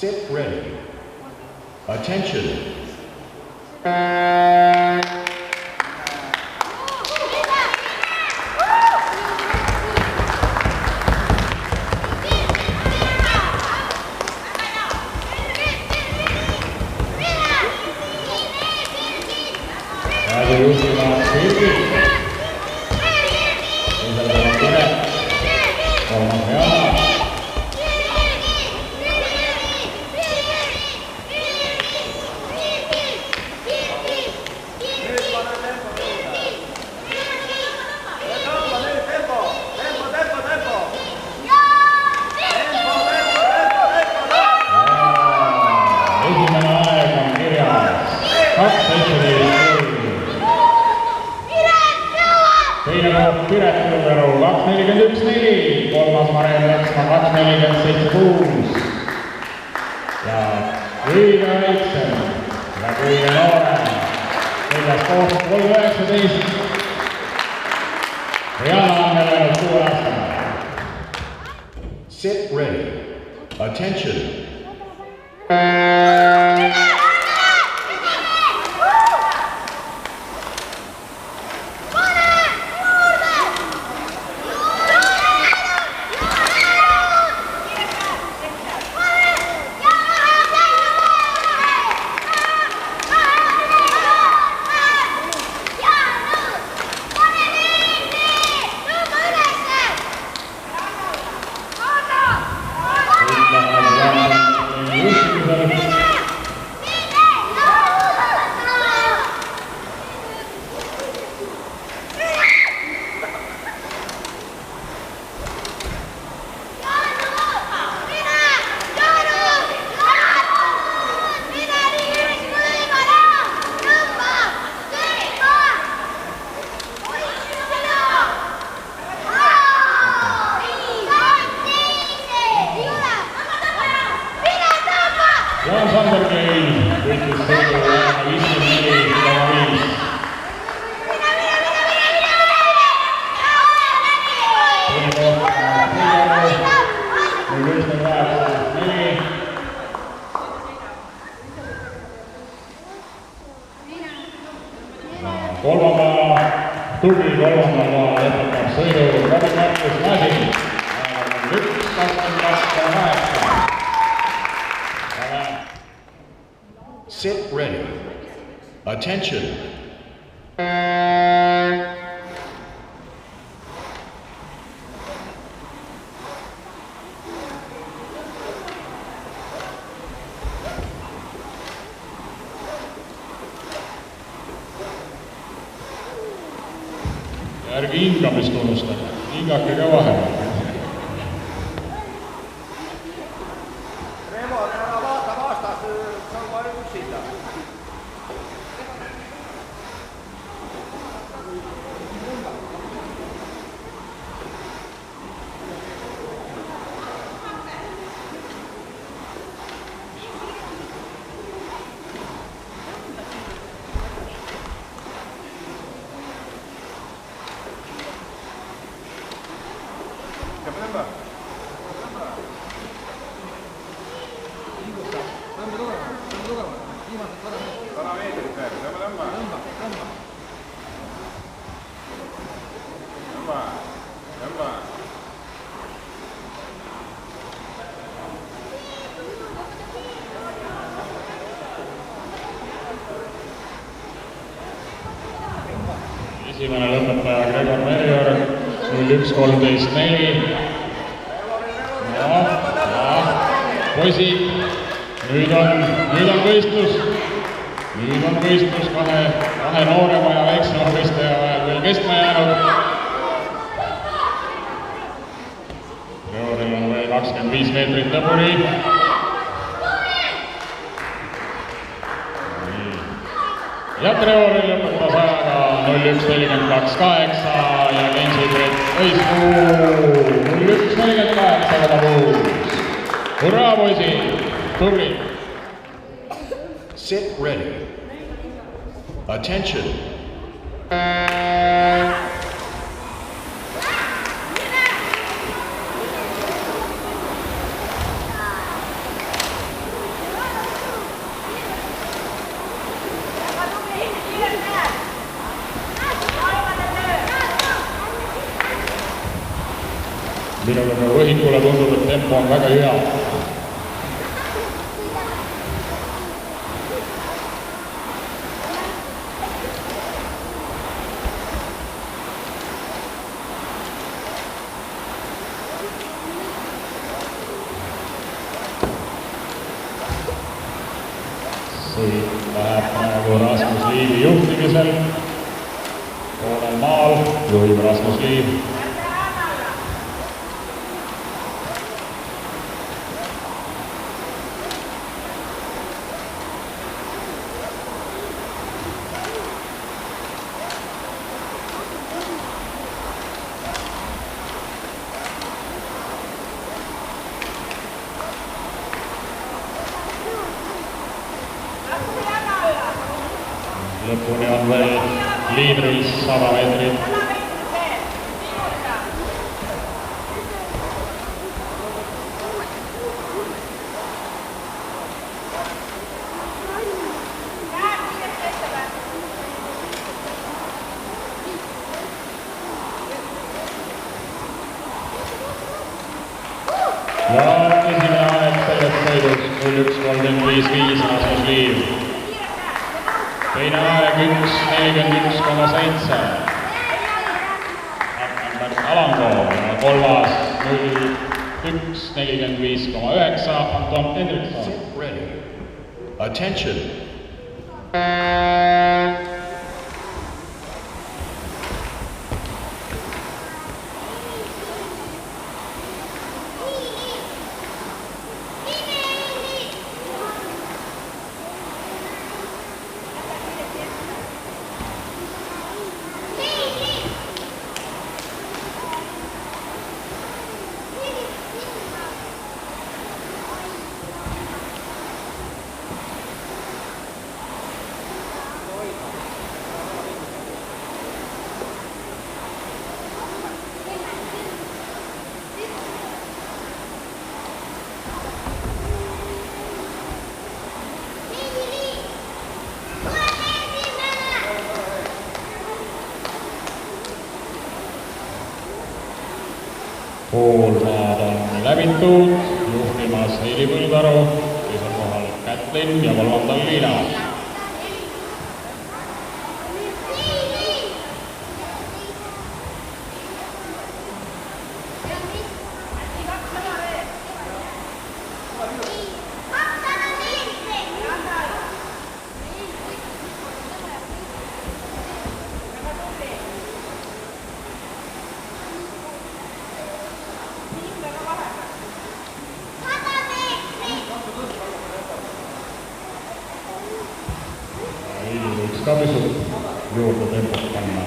Sit ready. Attention. Teine koht Piret Kõlveru 2.41.4, kolmas Mare Leksma 2.47.6 ja kõige väiksem ja kõige noorem, neljas koht 3.19. Rihanna on veel 6 aastane. Sit ready. Attention. Jaan Sanderkeil võitis sõidu 54,5. Teine koht Kõlveru 0.98.4. Tubli kolmandal maal lõpetab sõidu Robin Markus Mäsin 1.22.8. Sit ready. Attention. Ärge hingamist unustada, hingake ka vahele. Esimene lõpetaja Gregor Merjor 01.13.4. Poisid, nüüd on võistlus. Nüüd on võistlus kahe noorema ja väiksema võistleja vahel veel kestma jäänud. Trevoril on veel 25 meetrit lõpuni. Ja Trevoril lõpetas ajaga 01.42.8 ja Lensi-Brett Õiskuu 01.48.6. Hurraa, poisid! Tubli! Sit ready. Attention. minule ka võhikule tundub, et tempo on väga hea. Sõit läheb praegu Rasmus Liivi juhtimisel. Poolel maal juhib Rasmus Liiv. Lõpuni on veel liidris 100 meetrit. Ja esimene aeg selles sõidus 01.35 Rasmus Liiv. Teine aeg 1.41,7. Alango ja kolmas 01.45,9 Anton Hendrikson. Ready. Attention. Poolmaad on läbitud, juhtimas Heili Põldaru, teisel kohal Kätlin ja kolmandal Liina. Võiks ka pisut juurde tempot panna.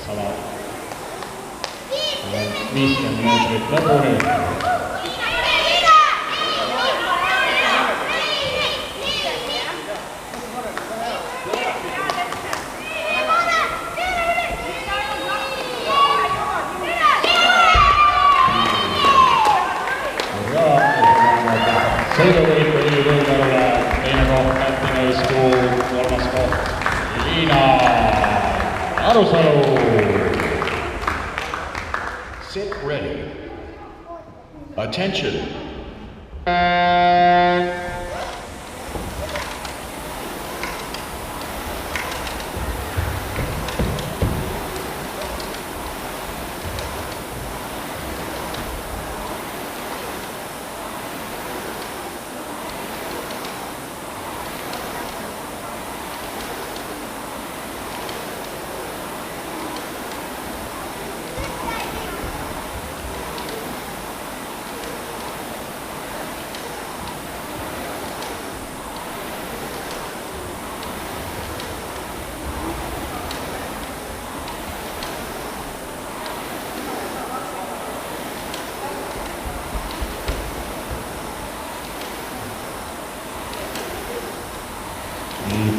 150 meetrit lõpuni. Sõiduvõit Heili Põldarule, teine koht Kätlin Õiskuu, kolmas koht Liina Arusalu. Sit ready. Attention.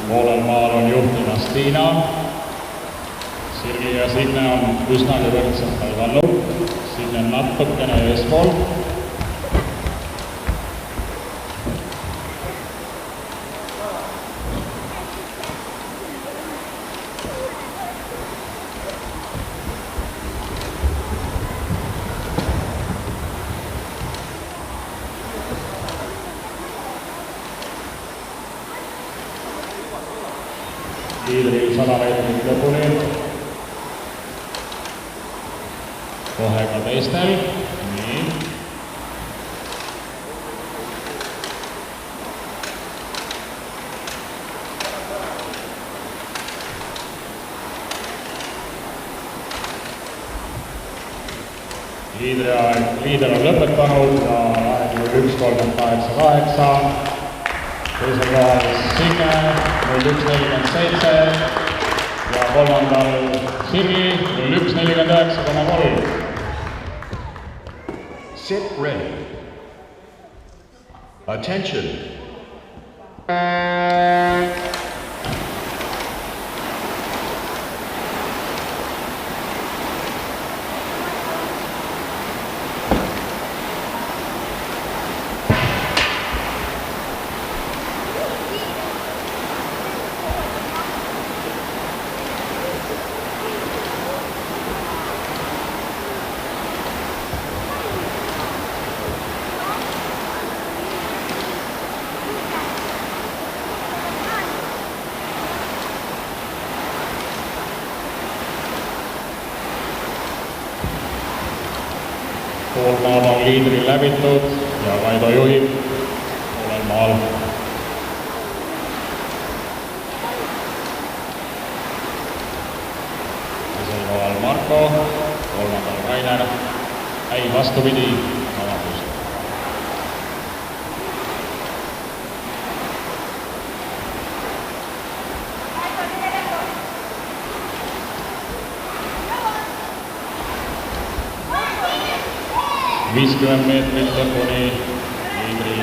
Poolel maal on juhtimas Tiina. Sirgi ja Signe on üsnagi võrdselt palgalnud. Signe on natukene eespool. liidril 100 meetrit lõpuni. Kohe ka teistel. Nii. Liider on lõpetanud ja 21.38.8. Teisel kohal Signe 01.47 ja kolmandal Sirli 01.49,3. Sit ready. Attention. Poolmaad on liidril läbitud ja Kaido juhib poolel maal. Teisel kohal Marko, kolmandal Rainer. Ei, vastupidi, vabandust. Viiskümmend meetrit lõpuni liidril.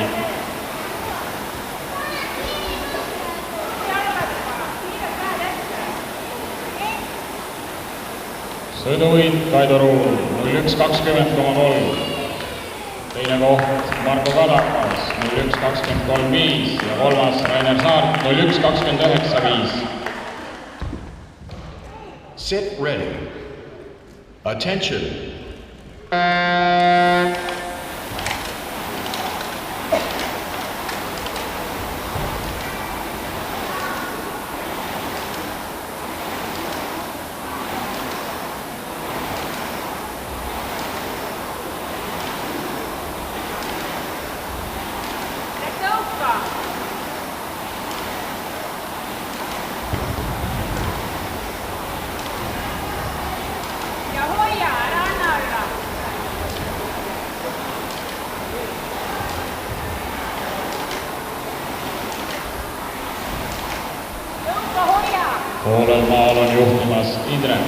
Sõiduvõit Kaido Ruul 01.20,3. Teine koht Marko Kadakas 01.23.5 ja kolmas Rainer Saart 01.29.5. Sit ready. Attention. Poolel maal on juhtimas Indrek.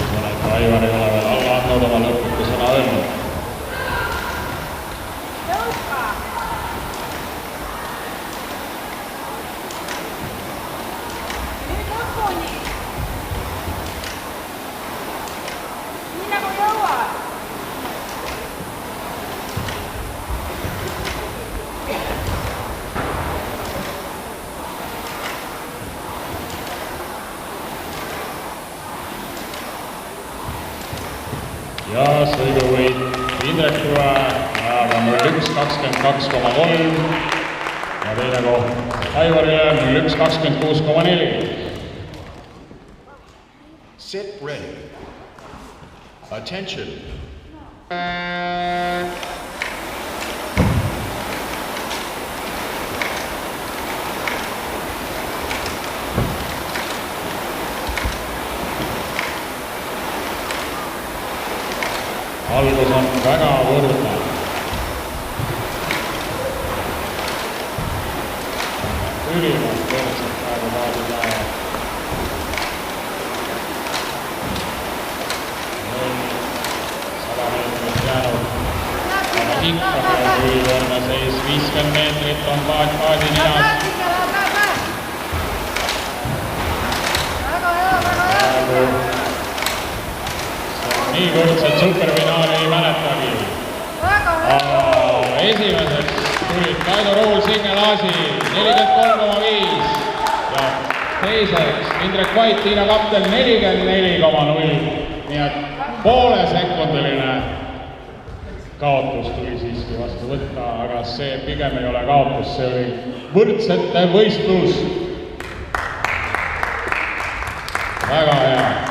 Usun, et Aivar ei ole veel alla andnud oma lõputu sõna öelnud. Ja sõiduvõit Indrekule ajaga 01.22,3 ja teine koht Aivarile 01.26,4. Sit ready. Attention. Algus on väga võrdne. Ülimalt võrdselt praegu paadid lähevad. 100 meetrit jäänud. Aga ikka praegu ülivõrdne seis. 50 meetrit on paadi ninas. Nii võrdset superfinaali ei mäletagi. Esimeseks tulid Kaido Ruul, Signe Laasi 43,5 ja teiseks Indrek Vait, Hiina kapten 44,0. Nii et poolesekundiline kaotus tuli siiski vastu võtta, aga see pigem ei ole kaotus, see oli võrdsete võistlus. Väga hea.